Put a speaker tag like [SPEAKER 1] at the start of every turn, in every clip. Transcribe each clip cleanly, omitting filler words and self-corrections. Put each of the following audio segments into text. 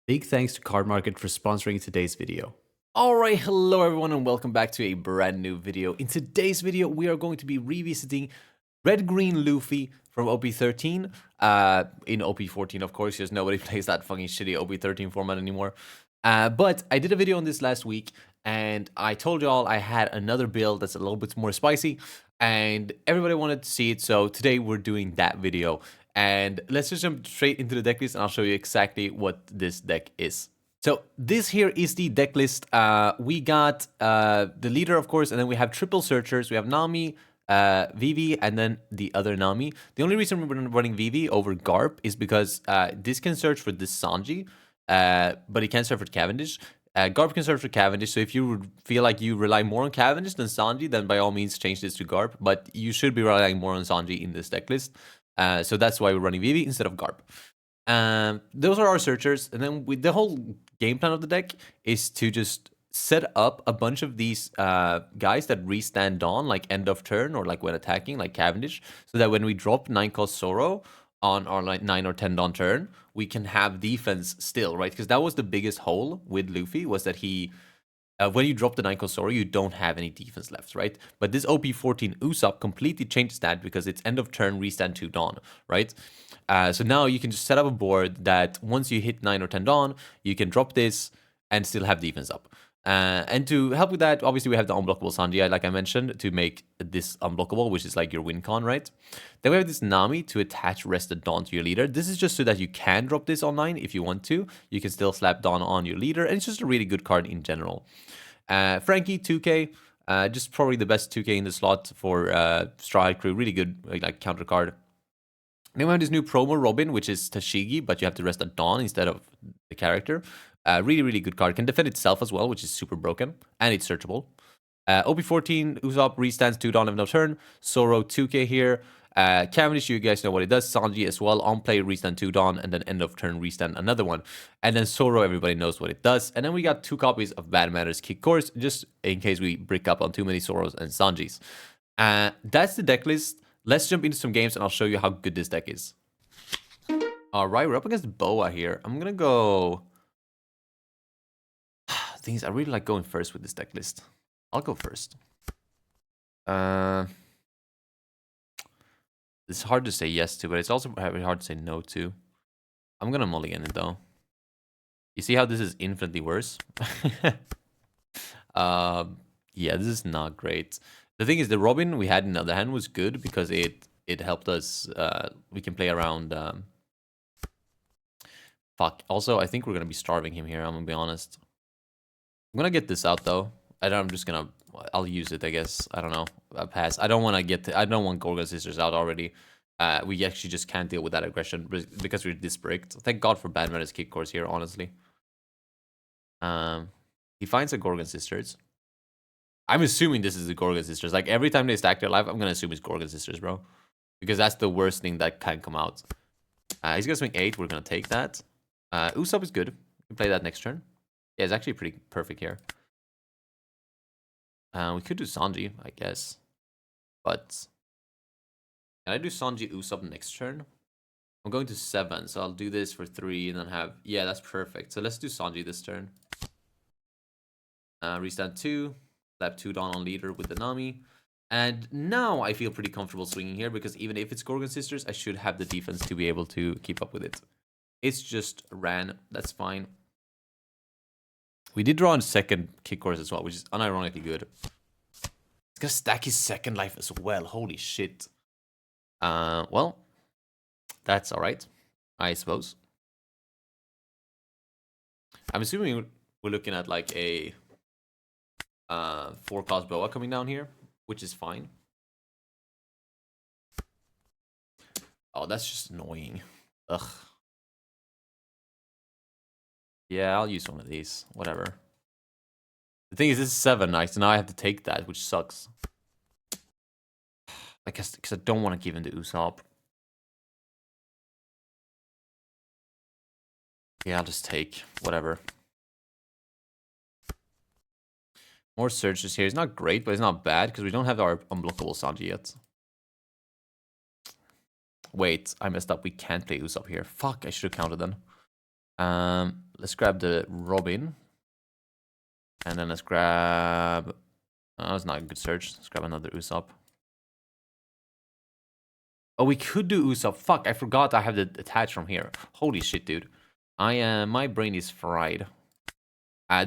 [SPEAKER 1] Big thanks to Cardmarket for sponsoring today's video.
[SPEAKER 2] Alright, hello everyone and welcome back to a brand new video. In today's video, we are going to be revisiting Red-Green Luffy from OP-13, in OP-14 of course, because nobody plays that fucking shitty OP-13 format anymore. But I did a video on this last week, and I told y'all I had another build that's a little bit more spicy, and everybody wanted to see it, so today we're doing that video. And let's just jump straight into the deck list, and I'll show you exactly what this deck is. So this here is the deck list. We got the leader, of course, and then we have triple searchers. We have Nami, Vivi, and then the other Nami. The only reason we're running Vivi over Garp is because this can search for this Sanji, but it can't search for Cavendish. Garp can search for Cavendish, so if you feel like you rely more on Cavendish than Sanji, then by all means change this to Garp, but you should be relying more on Sanji in this deck list. So that's why we're running Vivi instead of Garp. Those are our searchers, and then the whole game plan of the deck is to just set up a bunch of these guys that restand Dawn, like end of turn or like when attacking, like Cavendish, so that when we drop 9 cost Zoro on our like 9 or 10 Dawn turn, we can have defense still, right? Because that was the biggest hole with Luffy, was that he when you drop the 9 cost Zoro, you don't have any defense left, right? But this OP-14 Usopp completely changes that because it's end of turn, restand 2 Dawn, right? So now you can just set up a board that once you hit 9 or 10 Dawn, you can drop this and still have defense up. And to help with that, obviously we have the unblockable Sanji, like I mentioned, to make this unblockable, which is like your win con, right? Then we have this Nami to attach rested Dawn to your leader. This is just so that you can drop this on 9 if you want to. You can still slap Dawn on your leader, and it's just a really good card in general. Frankie, 2k, just probably the best 2k in the slot for Stride Crew. Really good like counter card. Then we have this new promo Robin, which is Tashigi, but you have to rest at Dawn instead of the character. Really, really good card. Can defend itself as well, which is super broken, and it's searchable. OP-14, Usopp restands 2 Dawn of no turn. Zoro, 2k here. Cavendish, you guys know what it does. Sanji as well. On play, restand 2 Dawn, and then end of turn, restand another one. And then Zoro, everybody knows what it does. And then we got 2 copies of Bad Manners Kick Course, just in case we brick up on too many Zoros and Sanjis. That's the deck list. Let's jump into some games, and I'll show you how good this deck is. Alright, we're up against Boa here. I'm gonna go... Things I really like going first with this deck list. I'll go first. It's hard to say yes to, but it's also very hard to say no to. I'm gonna mulligan it though. You see how this is infinitely worse? Yeah, this is not great. The thing is, the Robin we had in the other hand was good because it helped us. We can play around. Fuck. Also, I think we're gonna be starving him here. I'm gonna be honest. I'm gonna get this out though. I'm just gonna. I'll use it, I guess. I don't know. I'll pass. I don't want to get. I don't want Gorgon Sisters out already. We actually just can't deal with that aggression because we're this bricked. Thank God for Bad Manners Kick Course here, honestly. He finds a Gorgon Sisters. I'm assuming this is the Gorgon Sisters. Like every time they stack their life, I'm gonna assume it's Gorgon Sisters, bro, because that's the worst thing that can come out. He's gonna swing 8. We're gonna take that. Usopp is good. We can play that next turn. Yeah, it's actually pretty perfect here. We could do Sanji, I guess. But can I do Sanji Usopp next turn? I'm going to 7, so I'll do this for 3 and then have... Yeah, that's perfect. So let's do Sanji this turn. Restand 2. Slap 2 Dawn on leader with the Nami. And now I feel pretty comfortable swinging here because even if it's Gorgon Sisters, I should have the defense to be able to keep up with it. It's just ran. That's fine. We did draw on second kick course as well, which is unironically good. He's gonna stack his second life as well. Holy shit. Well, that's alright, I suppose. I'm assuming we're looking at like a 4-cost Boa coming down here, which is fine. Oh, that's just annoying. Ugh. Yeah, I'll use one of these. Whatever. The thing is, this is 7 nights, and now I have to take that, which sucks. I guess because I don't want to give him the Usopp. Yeah, I'll just take whatever. More searches here. It's not great, but it's not bad because we don't have our unblockable Sanji yet. Wait, I messed up. We can't play Usopp here. Fuck, I should have counted then. Let's grab the Robin. And then let's grab... Oh, that's not a good search. Let's grab another Usopp. Oh, we could do Usopp. Fuck, I forgot I have the attach from here. Holy shit, dude. My brain is fried.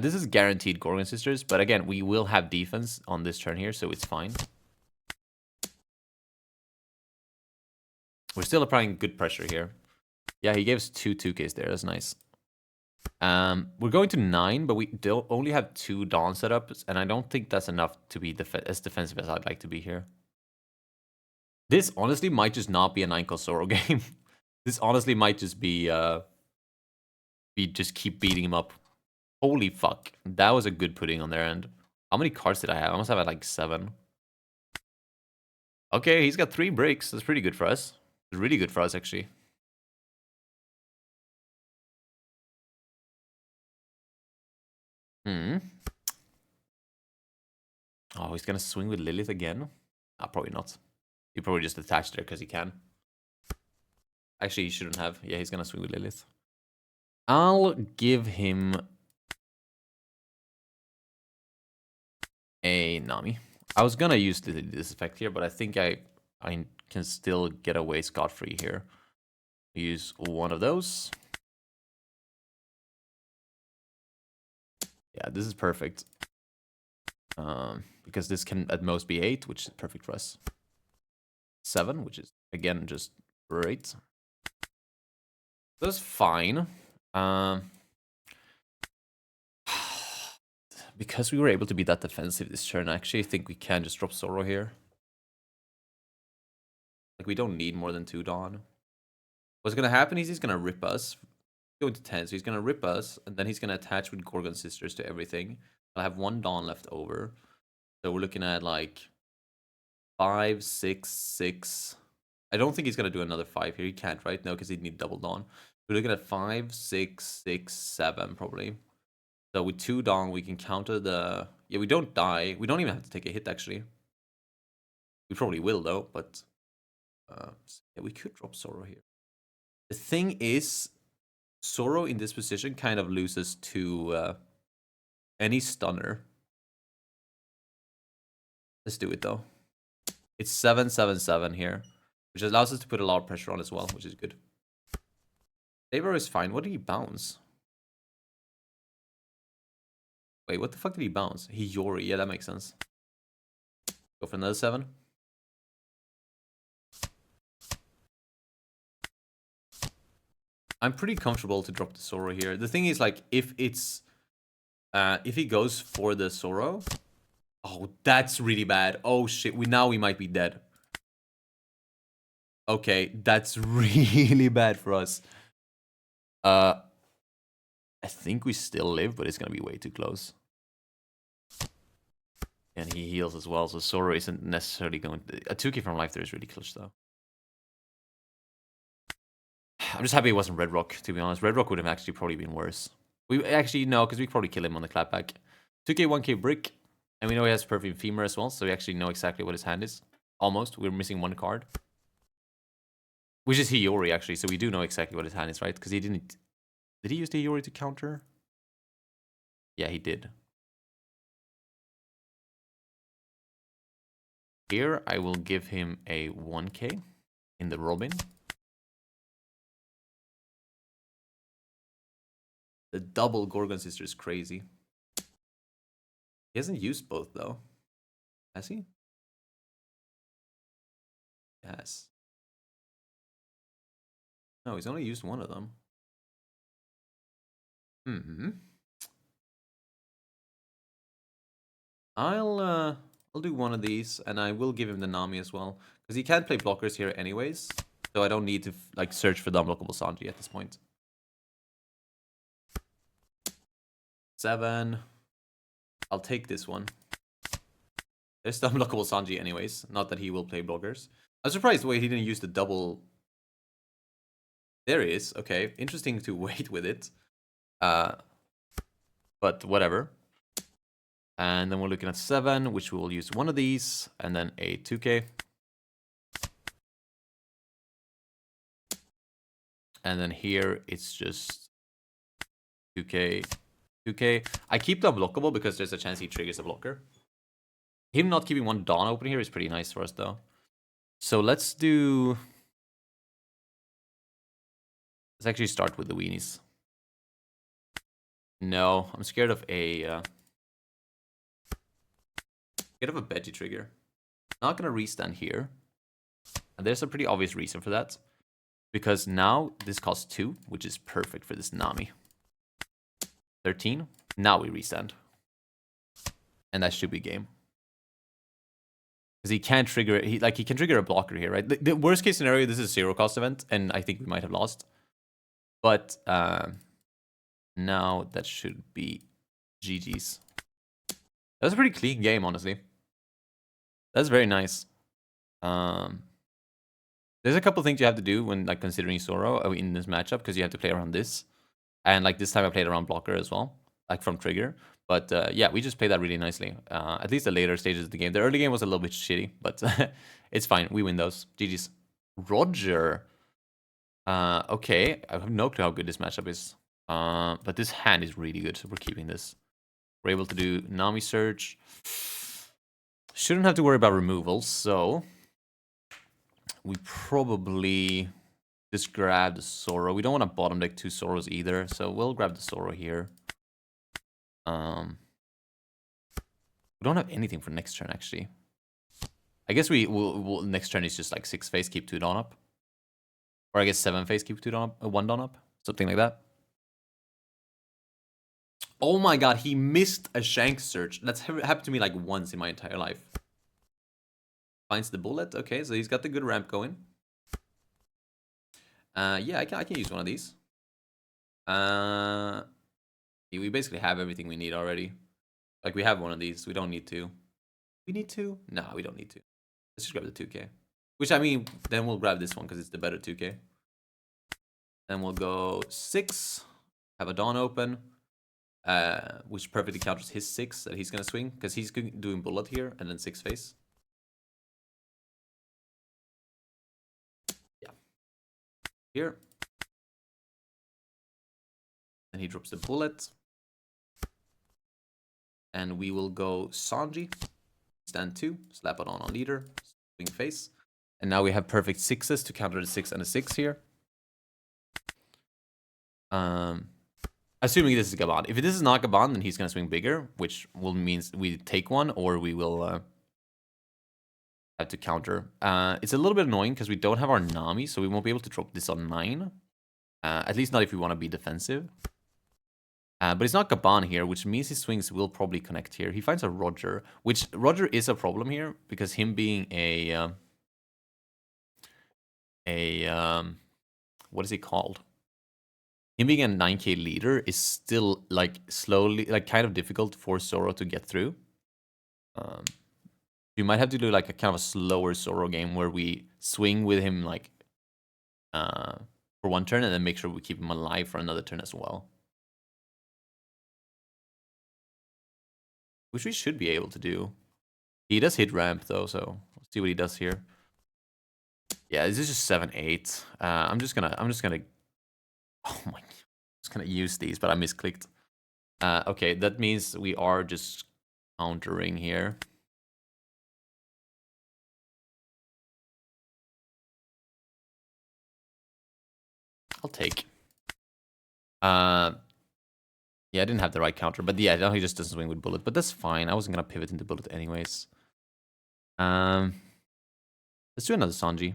[SPEAKER 2] This is guaranteed Gorgon Sisters, but again, we will have defense on this turn here, so it's fine. We're still applying good pressure here. Yeah, he gave us 2 2Ks there. That's nice. We're going to 9, but we only have 2 Dawn setups, and I don't think that's enough to be as defensive as I'd like to be here. This honestly might just not be a 9 Zoro game. This honestly might just be we just keep beating him up. Holy fuck. That was a good pudding on their end. How many cards did I have? I must have like 7. Okay, he's got 3 breaks. That's pretty good for us. It's really good for us, actually. Oh, he's gonna swing with Lilith again? Probably not. He probably just attached there because he can. Actually, he shouldn't have. Yeah, he's gonna swing with Lilith. I'll give him a Nami. I was gonna use this effect here, but I think I can still get away scot-free here. Use one of those. Yeah, this is perfect. Because this can at most be 8, which is perfect for us. 7, which is, again, just great. That's fine. Because we were able to be that defensive this turn, I actually think we can just drop Zoro here. Like, we don't need more than 2 Dawn. What's going to happen is he's going to rip us. Go into 10, so he's going to rip us, and then he's going to attach with Gorgon Sisters to everything. I'll have 1 Dawn left over. So we're looking at, like, 5, 6, 6. I don't think he's going to do another 5 here. He can't, right? No, because he'd need double Dawn. We're looking at 5, 6, 6, 7, probably. So with 2 Dawn, we can counter the... Yeah, we don't die. We don't even have to take a hit, actually. We probably will, though, but... yeah, we could drop Zoro here. The thing is, Zoro in this position kind of loses to any stunner. Let's do it, though. It's 7-7-7 here, which allows us to put a lot of pressure on as well, which is good. Saber is fine. What did he bounce? Wait, what the fuck did he bounce? He Yori. Yeah, that makes sense. Go for another 7. I'm pretty comfortable to drop the Zoro here. The thing is, like, if it's... if he goes for the Zoro... Oh, that's really bad. Oh, shit. Now we might be dead. Okay, that's really bad for us. I think we still live, but it's going to be way too close. And he heals as well, so Zoro isn't necessarily going to... A 2K from life there is really clutch, though. I'm just happy it wasn't Red Rock, to be honest. Red Rock would have actually probably been worse. We actually, no, because we probably kill him on the clapback. 2K, 1K brick. And we know he has Perfume Femur as well, so we actually know exactly what his hand is. Almost. We're missing 1 card. Which is Hiyori, actually, so we do know exactly what his hand is, right? Because he didn't... Did he use the Hiyori to counter? Yeah, he did. Here, I will give him a 1K in the Robin. The double Gorgon Sister is crazy. He hasn't used both, though. Has he? Yes. No, he's only used one of them. I'll do one of these, and I will give him the Nami as well. Because he can't play blockers here anyways. So I don't need to, like, search for the unblockable Sanji at this point. 7. I'll take this one. There's the unblockable Sanji anyways. Not that he will play blockers. I'm surprised the way he didn't use the double... There he is. Okay, interesting to wait with it. But whatever. And then we're looking at 7, which we will use one of these, and then a 2K. And then here, it's just 2k, 2k. I keep the unblockable because there's a chance he triggers a blocker. Him not keeping one Dawn open here is pretty nice for us, though. So let's actually start with the weenies. No, I'm scared of a Veggie trigger. Not gonna restand here. And there's a pretty obvious reason for that. Because now this costs 2, which is perfect for this Nami. 13. Now we restand. And that should be game. Because he can't trigger it. He can trigger a blocker here, right? The worst case scenario, this is a 0 cost event, and I think we might have lost. But now that should be GG's. That was a pretty clean game, honestly. That's very nice. There's a couple things you have to do when like considering Zoro in this matchup, because you have to play around this. And like this time I played around blocker as well, like from trigger. But yeah, we just played that really nicely. At least the later stages of the game. The early game was a little bit shitty, but it's fine. We win those. GG's. Roger. Okay, I have no clue how good this matchup is. But this hand is really good, so we're keeping this. We're able to do Nami Surge. Shouldn't have to worry about removals, so we probably just grab the Zoro. We don't want to bottom deck 2 Zoros either, so we'll grab the Zoro here. We don't have anything for next turn, actually. I guess we'll next turn is just like 6 phase, keep 2 Dawn up. Or I guess 7 phase, keep 2 Dawn up, 1 Dawn up. Something like that. Oh my god, he missed a Shank Search. That's happened to me like once in my entire life. Finds the bullet. Okay, so he's got the good ramp going. Yeah, I can use one of these. We basically have everything we need already. Like, we have one of these. We don't need to. We need to? No, we don't need to. Let's just grab the 2k. Which, I mean, then we'll grab this one because it's the better 2k. Then we'll go 6. Have a Dawn open. Which perfectly counters his 6 that he's going to swing. Because he's doing bullet here and then 6 face. Yeah. Here. And he drops the bullet. And we will go Sanji. Stand 2. Slap it on leader. Swing face. And now we have perfect 6s to counter the 6 and a 6 here. Assuming this is Gaban. If this is not Gaban, then he's going to swing bigger, which will mean we take one or we will have to counter. It's a little bit annoying because we don't have our Nami, so we won't be able to drop this on 9. At least not if we want to be defensive. But it's not Gaban here, which means his swings will probably connect here. He finds a Roger, which Roger is a problem here because him being what is he called? Him being a 9k leader is still like slowly, like kind of difficult for Zoro to get through. You might have to do like a kind of a slower Zoro game where we swing with him like for one turn and then make sure we keep him alive for another turn as well. Which we should be able to do. He does hit ramp though, so let's see what he does here. Yeah, this is just 7-8. I'm just gonna oh my, I'm just gonna use these, but I misclicked. Okay, that means we are just countering here. I'll take. Yeah, I didn't have the right counter, but yeah, now he just doesn't swing with bullet, but that's fine. I wasn't gonna pivot into bullet anyways. Let's do another Sanji.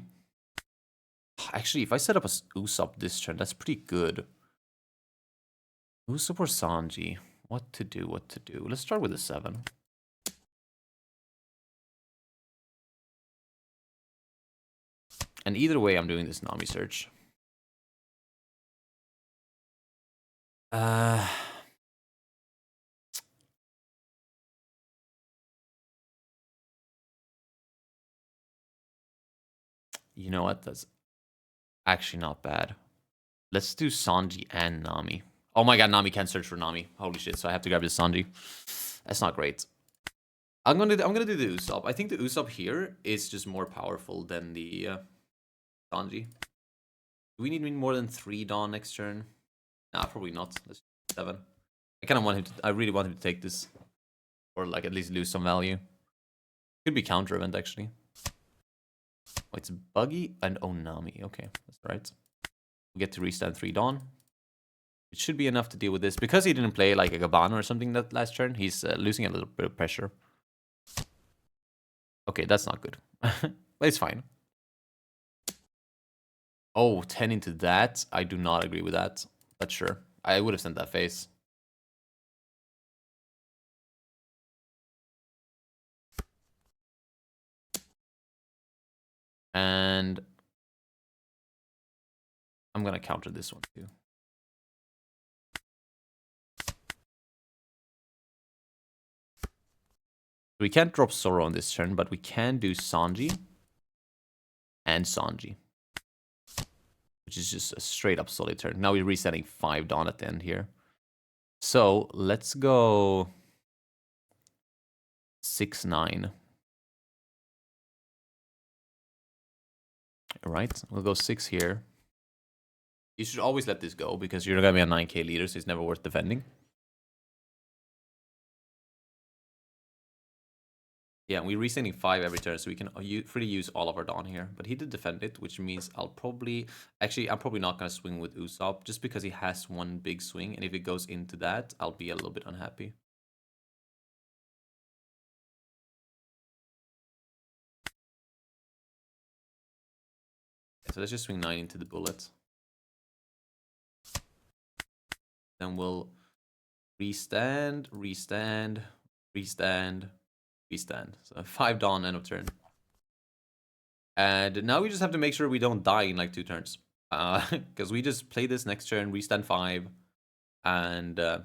[SPEAKER 2] Actually, if I set up a Usopp this turn, that's pretty good. Usopp or Sanji? What to do, what to do? Let's start with a 7. And either way, I'm doing this Nami search. You know what? That's actually not bad. Let's do Sanji and Nami. Oh my god, Nami can't search for Nami. Holy shit, so I have to grab this Sanji. That's not great. I'm gonna do the Usopp. I think the Usopp here is just more powerful than the Sanji. Do we need more than 3 Dawn next turn? Nah, probably not. 7. I kind of want him to, I really want him to take this. Or like at least lose some value. Could be counter event actually. Oh, it's Buggy and Onami. Okay, that's right. We get to restand 3 Dawn. It should be enough to deal with this. Because he didn't play like a Gabbana or something that last turn, he's losing a little bit of pressure. Okay, that's not good. But it's fine. Oh, 10 into that? I do not agree with that. But sure. I would have sent that face. And I'm going to counter this one too. We can't drop Zoro on this turn, but we can do Sanji and Sanji, which is just a straight up solid turn. Now we're resetting 5 Dawn at the end here. So let's go 6-9. All right, we'll go 6 here. You should always let this go because you're going to be a 9k leader, so it's never worth defending. Yeah, we're resetting 5 every turn, so we can freely use all of our Dawn here. But he did defend it, which means I'll probably... Actually, I'm probably not going to swing with Usopp, just because he has one big swing. And if it goes into that, I'll be a little bit unhappy. So let's just swing 9 into the bullet. Then we'll restand, restand, restand, restand. So 5 Dawn, end of turn. And now we just have to make sure we don't die in like 2 turns. Because we just play this next turn, restand 5. And then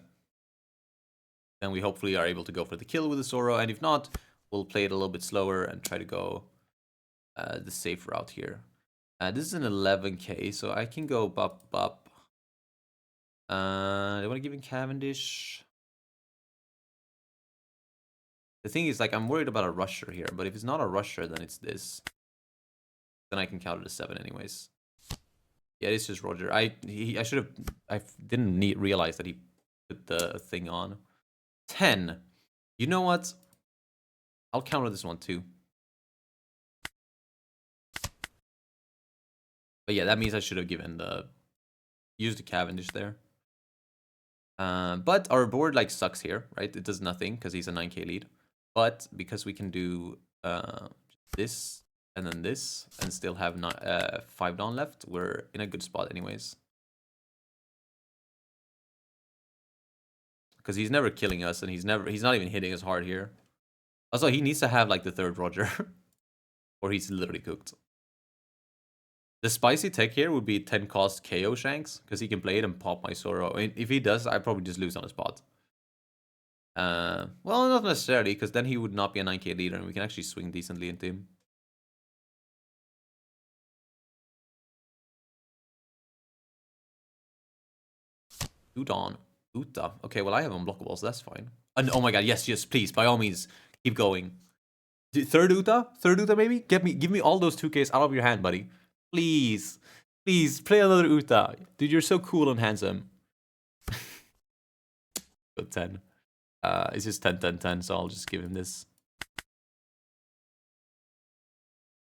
[SPEAKER 2] we hopefully are able to go for the kill with the Zoro. And if not, we'll play it a little bit slower and try to go the safe route here. This is an 11k, so I can go bop bop. Do I want to give him Cavendish? The thing is, like, I'm worried about a rusher here, but if it's not a rusher, then it's this. Then I can counter the 7 anyways. Yeah, it's just Roger. I didn't realize that he put the thing on. 10. You know what? I'll counter this one too. But yeah, that means I should have used the Cavendish there. But our board like sucks here, right? It does nothing because he's a 9k lead. But because we can do this and then this and still have 5 Dawn left, we're in a good spot anyways. Because he's never killing us and he's not even hitting us hard here. Also, he needs to have like the 3rd Roger or he's literally cooked. The spicy tech here would be 10 cost KO Shanks because he can play it and pop my Zoro. If he does, I probably just lose on the spot. Well, not necessarily, because then he would not be a 9k leader and we can actually swing decently into him. Udon. Uta. Okay, well, I have unblockables, so that's fine. And oh my god, yes, please, by all means, keep going. 3rd Uta? 3rd Uta, maybe? Give me all those 2ks out of your hand, buddy. Please. Please, play another Uta. Dude, you're so cool and handsome. Good 10. It's just 10, 10, 10, so I'll just give him this.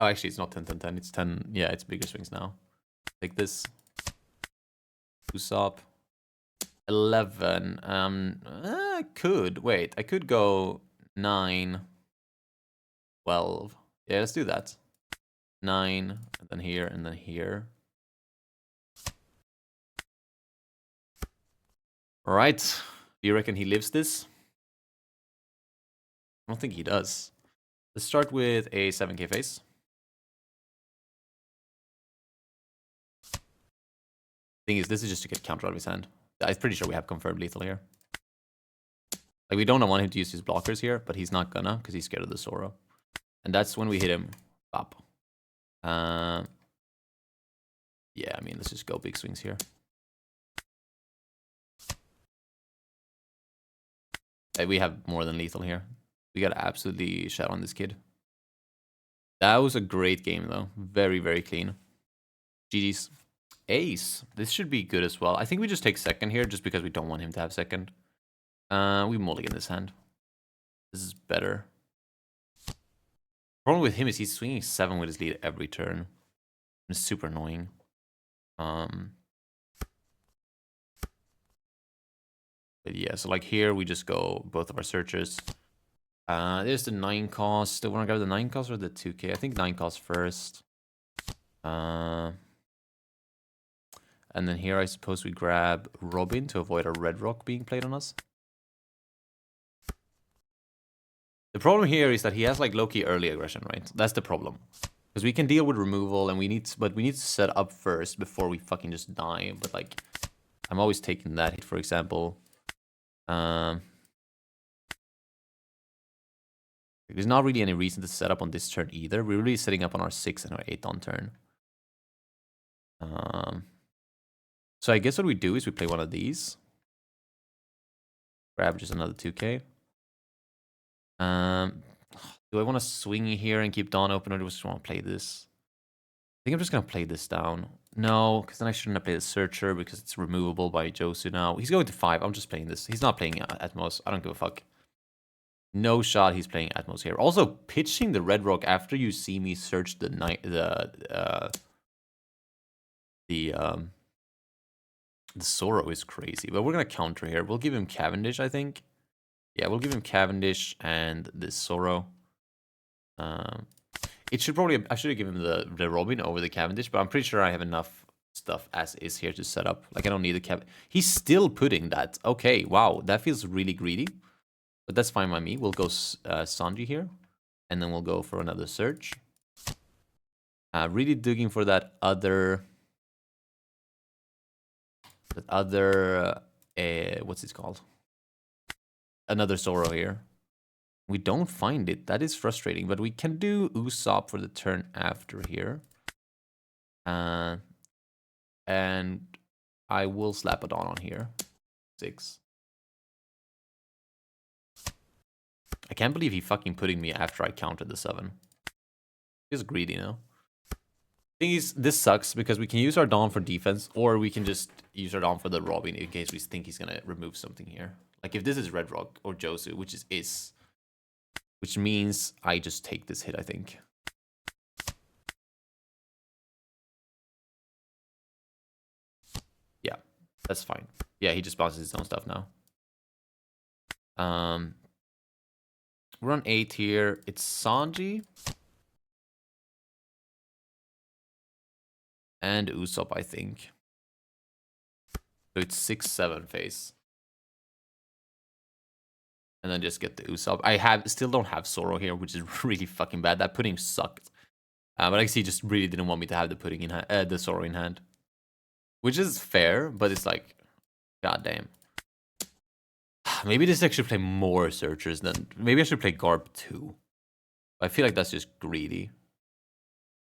[SPEAKER 2] Oh, actually, it's not 10, 10, 10. It's 10. Yeah, it's bigger swings now. Take this. Usopp. 11. I could. Wait, I could go 9. 12. Yeah, let's do that. 9, and then here, and then here. All right. Do you reckon he lives this? I don't think he does. Let's start with a 7k face. Thing is, this is just to get counter out of his hand. I'm pretty sure we have confirmed lethal here. Like, we don't want him to use his blockers here, but he's not gonna because he's scared of the Zoro. And that's when we hit him. Bop. Yeah, I mean, let's just go big swings here. We have more than lethal here. We got absolutely shot on this kid. That was a great game, though. Very, very clean. GG's. Ace. This should be good as well. I think we just take second here just because we don't want him to have second. We mulligan this hand. This is better. Problem with him is he's swinging 7 with his lead every turn. It's super annoying. But yeah, so like here we just go both of our searches. There's the 9 cost. Do I want to grab the 9 cost or the 2k? I think 9 cost first. And then here I suppose we grab Robin to avoid a red rock being played on us. The problem here is that he has like low-key early aggression, right? That's the problem. Because we can deal with removal and we need to set up first before we fucking just die. But like, I'm always taking that hit, for example. There's not really any reason to set up on this turn either. We're really setting up on our 6 and our 8 on turn. So I guess what we do is we play one of these. Grab just another 2k. Do I want to swing here and keep Dawn open, or do I just want to play this? I think I'm just going to play this down. No, because then I shouldn't have played the Searcher because it's removable by Josu now. He's going to 5. I'm just playing this. He's not playing Atmos. I don't give a fuck. No shot he's playing Atmos here. Also, pitching the Red Rock after you see me search the Sorrow is crazy. But we're going to counter here. We'll give him Cavendish, I think. Yeah, we'll give him Cavendish and this Sorrow. It should probably... I should have given him the Robin over the Cavendish, but I'm pretty sure I have enough stuff as is here to set up. Like, I don't need the Cavendish. He's still putting that. Okay, wow. That feels really greedy. But that's fine by me. We'll go Sanji here. And then we'll go for another search. Really digging for that other... what's it called? Another Sorrow here. We don't find it. That is frustrating. But we can do Usopp for the turn after here. And I will slap a Dawn on here. 6. I can't believe he fucking putting me after I counted the 7. He's greedy, you know? Thing is, this sucks because we can use our Dawn for defense, or we can just use our Dawn for the Robin in case we think he's gonna remove something here. Like if this is Red Rock or Josu, which means I just take this hit, I think. Yeah, that's fine. Yeah, he just bounces his own stuff now. We're on 8 here. It's Sanji. And Usopp, I think. So it's 6-7 phase. And then just get the Usopp. I still don't have Sorrow here, which is really fucking bad. That pudding sucked. But I guess he just really didn't want me to have the pudding in hand, the Sorrow in hand. Which is fair, but it's like, goddamn. Maybe this actually play more searchers than... Maybe I should play Garb too. I feel like that's just greedy.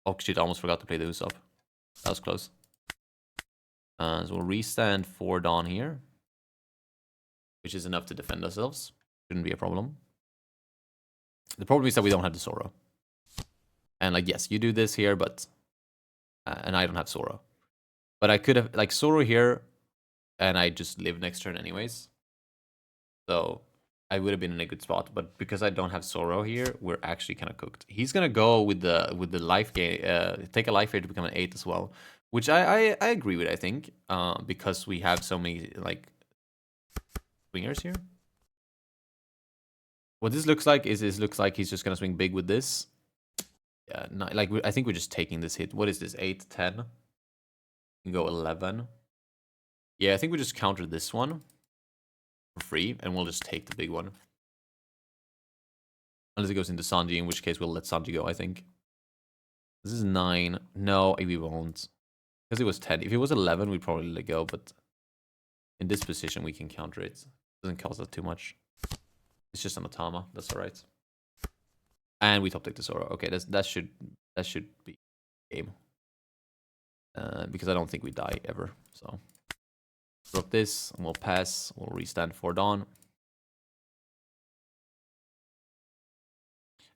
[SPEAKER 2] Oh shit, I almost forgot to play the Usopp. That was close. So we'll restand 4 Dawn here. Which is enough to defend ourselves. Shouldn't be a problem. The problem is that we don't have the Sorrow. And like, yes, you do this here, but... and I don't have Sorrow. But I could have, like, Sorrow here, and I just live next turn anyways. So I would have been in a good spot. But because I don't have Sorrow here, we're actually kind of cooked. He's gonna go with the life gain, take a life here to become an 8 as well, which I agree with. I think because we have so many like swingers here. What this looks like is looks like he's just gonna swing big with this. Yeah, not, like I think we're just taking this hit. What is this? 8, 10. We can go 11. Yeah, I think we just counter this one for free, and we'll just take the big one. Unless it goes into Sanji, in which case we'll let Sanji go, I think. This is 9. No, we won't. Because it was 10. If it was 11, we'd probably let go, but in this position, we can counter it. It doesn't cost us too much. It's just an Otama. That's alright. And we top take the Zoro. Okay, that should be game. Because I don't think we die ever. So drop this, and we'll pass. We'll restand 4 Dawn.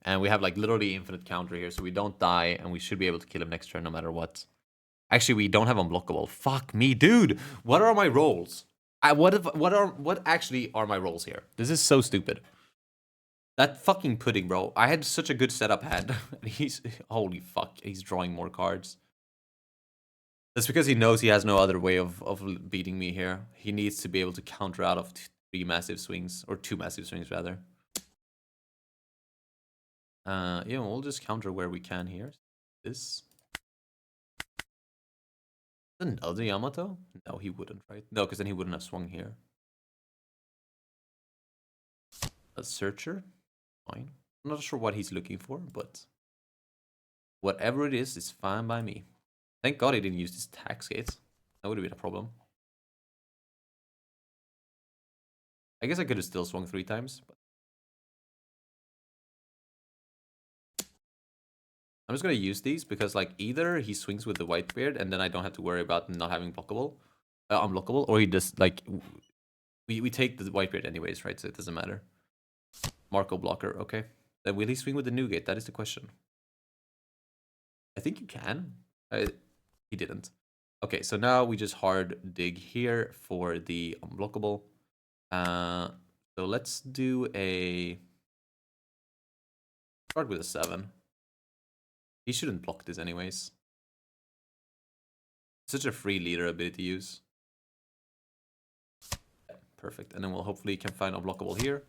[SPEAKER 2] And we have like literally infinite counter here, so we don't die, and we should be able to kill him next turn no matter what. Actually, we don't have unblockable. Fuck me, dude. What are my roles? What actually are my roles here? This is so stupid. That fucking pudding, bro. I had such a good setup hand. He's holy fuck. He's drawing more cards. That's because he knows he has no other way of beating me here. He needs to be able to counter out of 3 massive swings, or 2 massive swings rather. Yeah, we'll just counter where we can here. This. Another Yamato? No, he wouldn't, right? No, because then he wouldn't have swung here. A Searcher? Fine. I'm not sure what he's looking for, but whatever it is fine by me. Thank God he didn't use these tax gates. That would have been a problem. I guess I could have still swung 3 times, but I'm just gonna use these because like either he swings with the white beard and then I don't have to worry about not having unblockable, or he just like we take the white beard anyways, right? So it doesn't matter. Marco blocker, okay. Then will he swing with the Newgate? That is the question. I think you can. He didn't. Okay, so now we just hard dig here for the unblockable. So let's do a start with a 7. He shouldn't block this anyways. Such a free leader ability to use. Yeah, perfect. And then we'll hopefully can find unblockable here.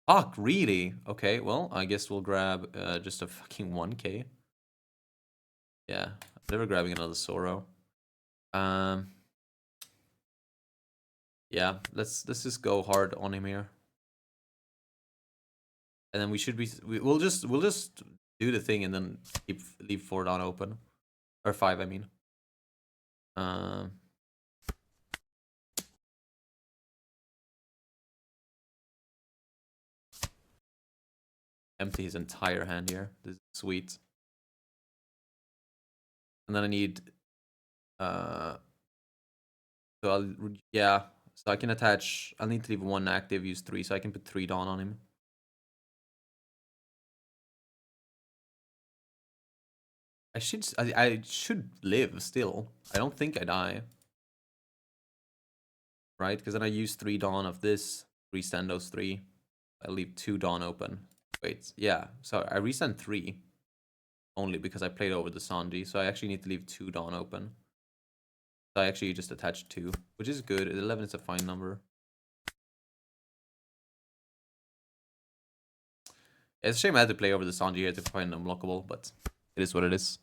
[SPEAKER 2] Fuck, really? Okay, well, I guess we'll grab just a fucking 1k. Yeah, I'm never grabbing another Zoro. Yeah, let's just go hard on him here. And then we'll just do the thing and then leave 4 down open. Or 5, I mean. Empty his entire hand here. This is sweet. And then I need so I can attach. I'll need to leave 1 active, use 3, so I can put 3 Dawn on him. I should live still. I don't think I die. Right? Because then I use 3 Dawn of this, 3 Standos 3. I leave 2 Dawn open. Wait, yeah. So I resend 3 only because I played over the Sanji. So I actually need to leave 2 Dawn open. So I actually just attached 2, which is good. 11 is a fine number. It's a shame I had to play over the Sanji here to find unblockable, but it is what it is.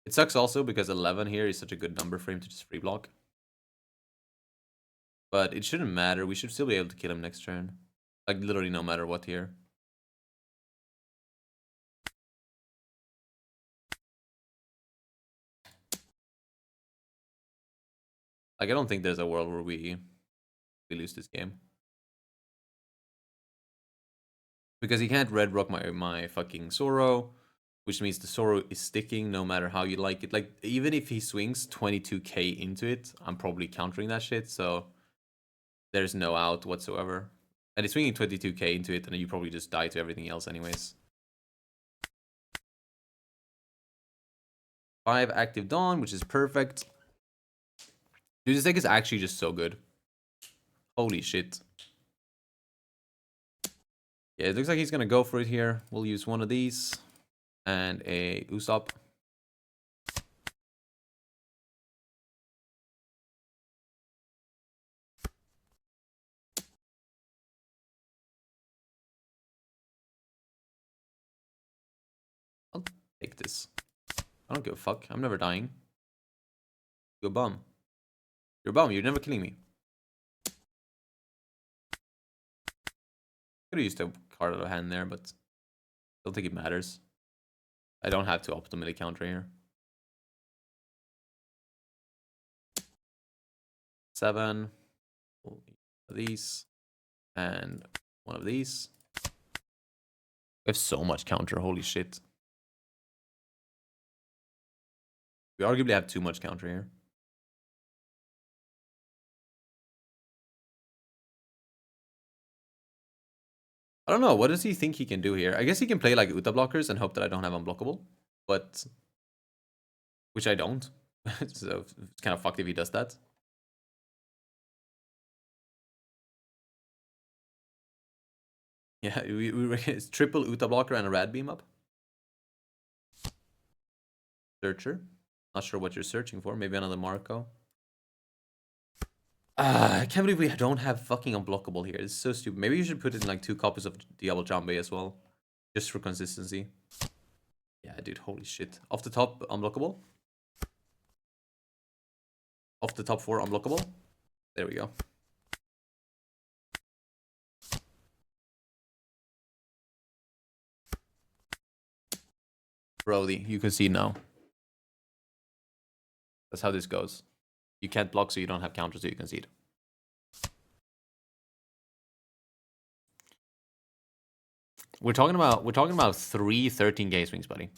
[SPEAKER 2] It sucks also because 11 here is such a good number for him to just free block. But it shouldn't matter. We should still be able to kill him next turn. Like, literally no matter what here. Like, I don't think there's a world where we lose this game. Because he can't red rock my fucking Zoro, which means the Zoro is sticking no matter how you like it. Like, even if he swings 22k into it, I'm probably countering that shit, so there's no out whatsoever. And he's swinging 22k into it, and you probably just die to everything else anyways. 5 active Dawn, which is perfect. Dude, this deck is actually just so good. Holy shit. Yeah, it looks like he's gonna go for it here. We'll use one of these and a Usopp. I'll take this. I don't give a fuck. I'm never dying. You're a bum. You're a bum. You're never killing me. Could have used a card out of hand there, but I don't think it matters. I don't have to optimally counter here. 7. One of these. And one of these. We have so much counter. Holy shit. We arguably have too much counter here. I don't know. What does he think he can do here? I guess he can play like Uta blockers and hope that I don't have unblockable. But which I don't. So it's kind of fucked if he does that. Yeah, it's triple Uta blocker and a rad beam up. Searcher. Not sure what you're searching for. Maybe another Marco. I can't believe we don't have fucking unblockable here. It's so stupid. Maybe you should put in like 2 copies of Diablo Jambe as well. Just for consistency. Yeah, dude, holy shit. Off the top, unblockable. Off the top 4, unblockable. There we go. Brody, you can see now. That's how this goes. You can't block, so you don't have counters, so you can see it. We're talking about 3 13 game swings, buddy.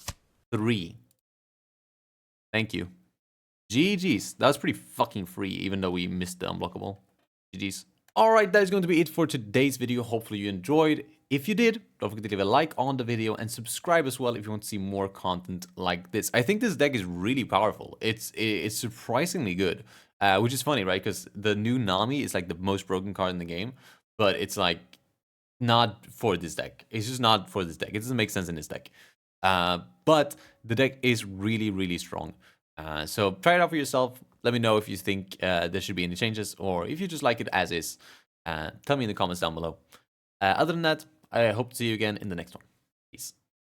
[SPEAKER 2] 3. Thank you. GG's. That was pretty fucking free, even though we missed the unblockable. GG's. Alright, that is going to be it for today's video. Hopefully you enjoyed. If you did, don't forget to leave a like on the video and subscribe as well if you want to see more content like this. I think this deck is really powerful. It's surprisingly good, which is funny, right? Because the new Nami is like the most broken card in the game, but it's like not for this deck. It's just not for this deck. It doesn't make sense in this deck. But the deck is really, really strong. So try it out for yourself. Let me know if you think there should be any changes or if you just like it as is. Tell me in the comments down below. Other than that, I hope to see you again in the next one. Peace.